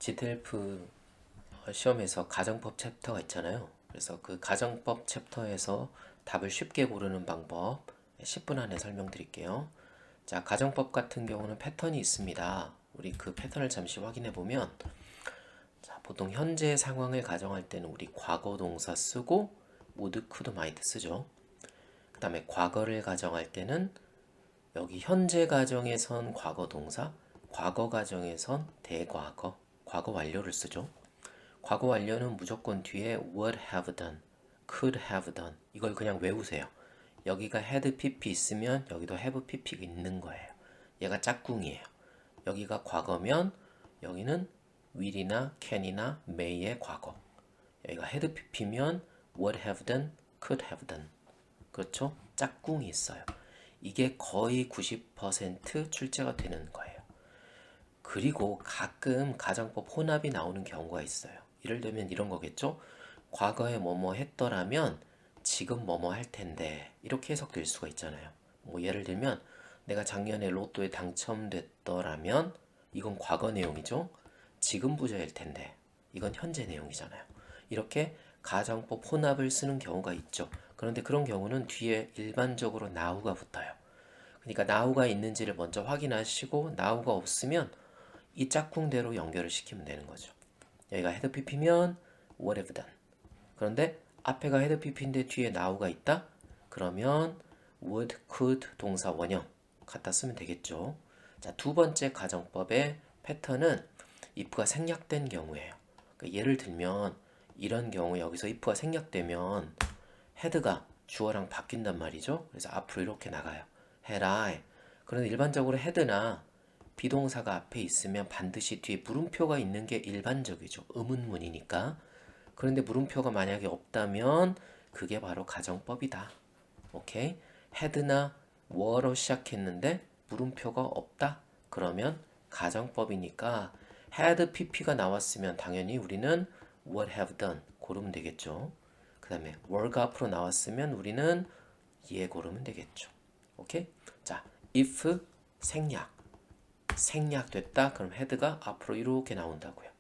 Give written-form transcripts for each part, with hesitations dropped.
GTLF 시험에서 가정법 챕터가 있잖아요. 그래서 그 가정법 챕터에서 답을 쉽게 고르는 방법 10분 안에 설명드릴게요. 자, 가정법 같은 경우는 패턴이 있습니다. 우리 그 패턴을 잠시 확인해 보면, 자, 보통 현재 상황을 가정할 때는 우리 과거 동사 쓰고 would, could, might 쓰죠. 그 다음에 과거를 가정할 때는 여기 현재 가정에선 과거 동사, 과거 가정에선 대과거, 과거 완료를 쓰죠. 과거 완료는 무조건 뒤에 would have done, could have done 이걸 그냥 외우세요. 여기가 had pp 있으면 여기도 have pp가 있는 거예요. 얘가 짝꿍이에요. 여기가 과거면 여기는 will이나 can이나 may의 과거. 여기가 had pp면 would have done, could have done. 그렇죠? 짝꿍이 있어요. 이게 거의 90% 출제가 되는 거예요. 그리고 가끔 가정법 혼합이 나오는 경우가 있어요. 예를 들면 이런 거겠죠? 과거에 뭐뭐 했더라면 지금 뭐뭐 할 텐데 이렇게 해석될 수가 있잖아요. 뭐 예를 들면 내가 작년에 로또에 당첨됐더라면 이건 과거 내용이죠. 지금 부자일 텐데 이건 현재 내용이잖아요. 이렇게 가정법 혼합을 쓰는 경우가 있죠. 그런데 그런 경우는 뒤에 일반적으로 now가 붙어요. 그러니까 now가 있는지를 먼저 확인하시고 now가 없으면 이 짝꿍대로 연결을 시키면 되는 거죠. 여기가 head pp면 would have done. 그런데 앞에가 head pp인데 뒤에 now가 있다? 그러면 would, could 동사 원형 갖다 쓰면 되겠죠. 자, 두 번째 가정법의 패턴은 if가 생략된 경우예요. 그러니까 예를 들면 이런 경우 여기서 if가 생략되면 head가 주어랑 바뀐단 말이죠. 그래서 앞으로 이렇게 나가요. had I. 그런데 일반적으로 had나 비동사가 앞에 있으면 반드시 뒤에 물음표가 있는 게 일반적이죠. 의문문이니까. 그런데 물음표가 만약에 없다면 그게 바로 가정법이다. 오케이? had나 were로 시작했는데 물음표가 없다. 그러면 가정법이니까 had pp가 나왔으면 당연히 우리는 would have done 고르면 되겠죠. 그 다음에 were가 앞으로 나왔으면 우리는 얘 고르면 되겠죠. 오케이? 자, if 생략됐다. 그럼 head가 앞으로 이렇게 나온다고요.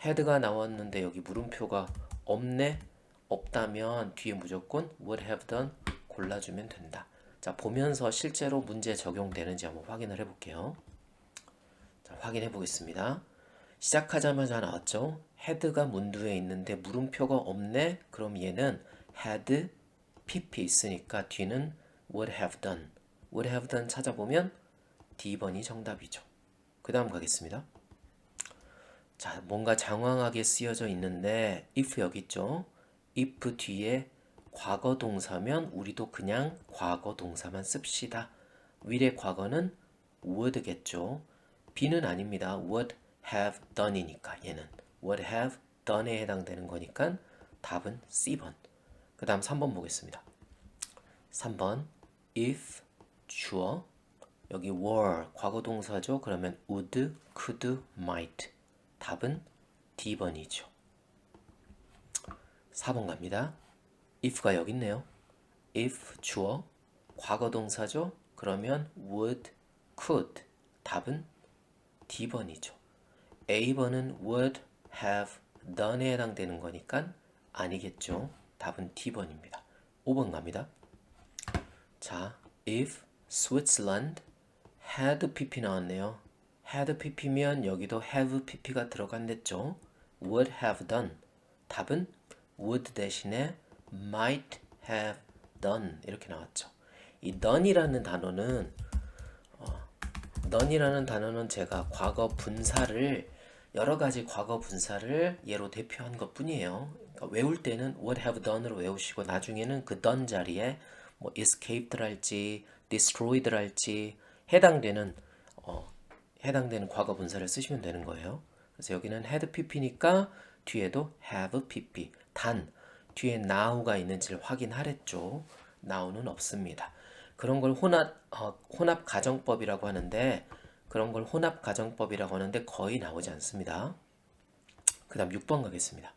head가 나왔는데 여기 물음표가 없네. 없다면 뒤에 무조건 would have done 골라주면 된다. 자, 보면서 실제로 문제 적용되는지 한번 확인을 해볼게요. 자, 확인해 보겠습니다. 시작하자마자 나왔죠. head가 문두에 있는데 물음표가 없네. 그럼 얘는 had pp 있으니까 뒤는 would have done. would have done 찾아보면 D번이 정답이죠. 그 다음 가겠습니다. 자, 뭔가 장황하게 쓰여져 있는데 if 여기 있죠. if 뒤에 과거 동사면 우리도 그냥 과거 동사만 씁시다. will의 과거는 would겠죠. B는 아닙니다. would have done이니까 얘는 would have done에 해당되는 거니까 답은 C번. 그 다음 3번 보겠습니다. 3번 if 주어 여기 were 과거 동사죠. 그러면 would, could, might. 답은 D번이죠. 4번 갑니다. if가 여기 있네요. if 주어 과거 동사죠. 그러면 would, could. 답은 D번이죠. A번은 would have done에 해당되는 거니까 아니겠죠. 답은 D번입니다. 5번 갑니다. 자, if Switzerland had pp 나왔네요. had pp면 여기도 have pp가 들어간댔죠. would have done. 답은 would 대신에 might have done 이렇게 나왔죠. 이 done이라는 단어는 제가 과거 분사를 여러 가지 과거 분사를 예로 대표한 것 뿐이에요. 그러니까 외울 때는 would have done으로 외우시고 나중에는 그 done 자리에 뭐 escaped랄지 destroyed랄지 해당되는 과거 분사를 쓰시면 되는 거예요. 그래서 여기는 had pp니까 뒤에도 have pp. 단 뒤에 now가 있는지를 확인하랬죠. now는 없습니다. 그런 걸 혼합 가정법이라고 하는데 거의 나오지 않습니다. 그 다음 6번 가겠습니다.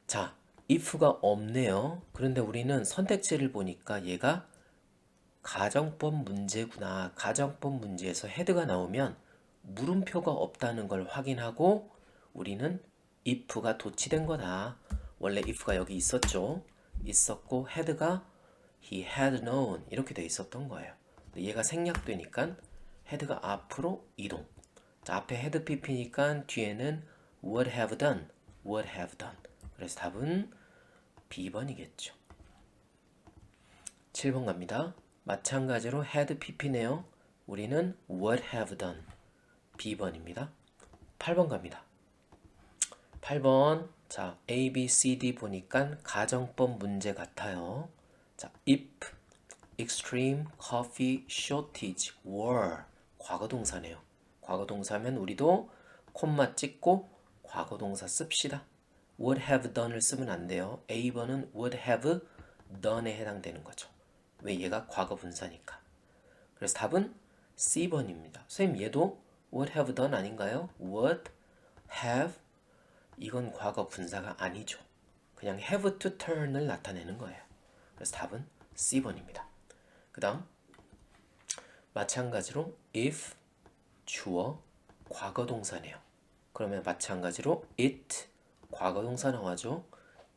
자, if가 없네요. 그런데 우리는 선택지를 보니까 얘가 가정법 문제구나. 가정법 문제에서 head가 나오면 물음표가 없다는 걸 확인하고 우리는 if가 도치된 거다. 원래 if가 여기 있었죠. 있었고 had가 he had known 이렇게 돼 있었던 거예요. 얘가 생략되니까 had가 앞으로 이동. 자, 앞에 had pp니까 뒤에는 would have done, would have done. 그래서 답은 B번이겠죠. 7번 갑니다. 마찬가지로 had pp네요. 우리는 would have done. B번입니다. 8번 갑니다. 8번. 자, A, B, C, D 보니까 가정법 문제 같아요. 자, if extreme coffee shortage were 과거동사네요. 과거동사면 우리도 콤마 찍고 과거동사 씁시다. would have done을 쓰면 안 돼요. A번은 would have done에 해당되는 거죠. 왜? 얘가 과거 분사니까. 그래서 답은 C번입니다. 선생님 얘도 would have done 아닌가요? would have 이건 과거 분사가 아니죠. 그냥 have to turn을 나타내는 거예요. 그래서 답은 C번입니다. 그 다음 마찬가지로 if 주어 과거 동사네요. 그러면 마찬가지로 it 과거 동사 나와죠.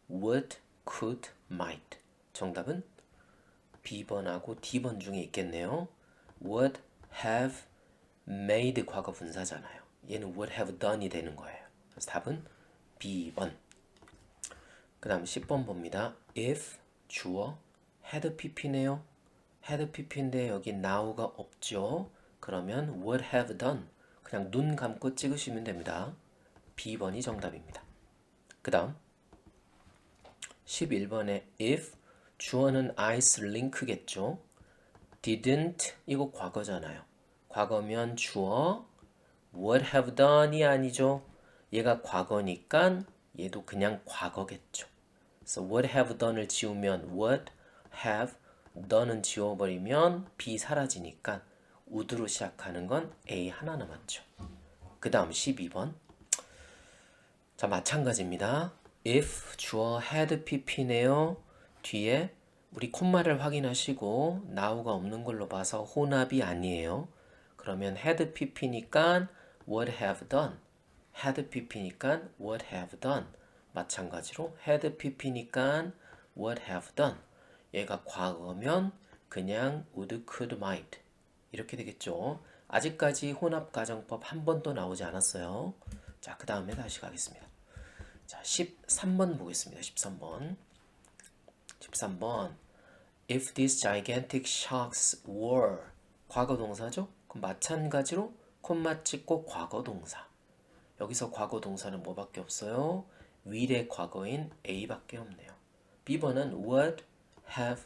would, could, might 정답은 B번하고 D번 중에 있겠네요. would have made 과거 분사잖아요. 얘는 would have done이 되는 거예요. 그래서 답은 B번. 그 다음 10번 봅니다. if 주어 had pp네요. had pp인데 여기 now가 없죠. 그러면 would have done 그냥 눈 감고 찍으시면 됩니다. B번이 정답입니다. 그 다음 11번에 if 주어는 ice link겠죠. didn't 이거 과거잖아요. 과거면 주어 would have done이 아니죠. 얘가 과거니까 얘도 그냥 과거겠죠. 그래서 would have done을 지우면 would have done은 지워버리면 B 사라지니까 would로 시작하는 건 A 하나 남았죠. 그 다음 12번. 자, 마찬가지입니다. if 주어 had pp네요. 뒤에 우리 콤마를 확인하시고 now가 없는 걸로 봐서 혼합이 아니에요. 그러면 had pp니까 would have done. had pp니까 would have done. 마찬가지로 had pp니까 would have done. 얘가 과거면 그냥 would, could, might 이렇게 되겠죠. 아직까지 혼합가정법 한 번도 나오지 않았어요. 자, 그 다음에 다시 가겠습니다. 자, 13번 보겠습니다. 13번. If these gigantic sharks were 과거 동사죠? 그럼 마찬가지로 콤마 찍고 과거 동사. 여기서 과거 동사는 뭐밖에 없어요? will의 과거인 A밖에 없네요. B번은 would have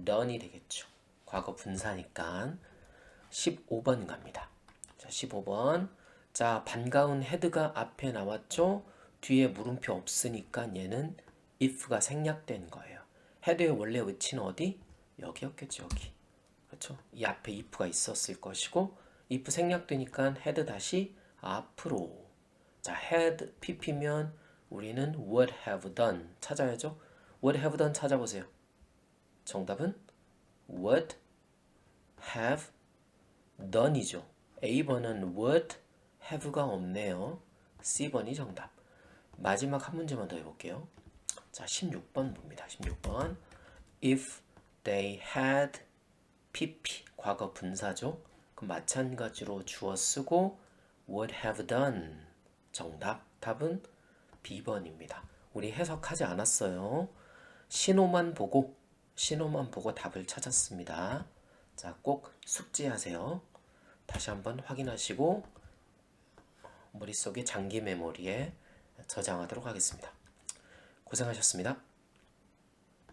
done이 되겠죠. 과거 분사니까 15번 갑니다. 자, 15번. 자, 반가운 had가 앞에 나왔죠? 뒤에 물음표 없으니까 얘는 if가 생략된 거예요. had의 원래 위치는 어디? 여기였겠죠, 여기. 그렇죠? 이 앞에 if가 있었을 것이고 if 생략되니까 had 다시 앞으로. 자, had pp면 우리는 would have done 찾아야죠. would have done 찾아보세요. 정답은 would have done이죠. A번은 would have가 없네요. C번이 정답. 마지막 한 문제만 더 해볼게요. 자, 16번 봅니다. 16번. If they had pp 과거 분사죠. 그럼 마찬가지로 주어 쓰고 would have done 정답. 답은 B번입니다. 우리 해석하지 않았어요. 신호만 보고 답을 찾았습니다. 자, 꼭 숙지하세요. 다시 한번 확인하시고 머릿속에 장기 메모리에 저장하도록 하겠습니다. 고생하셨습니다.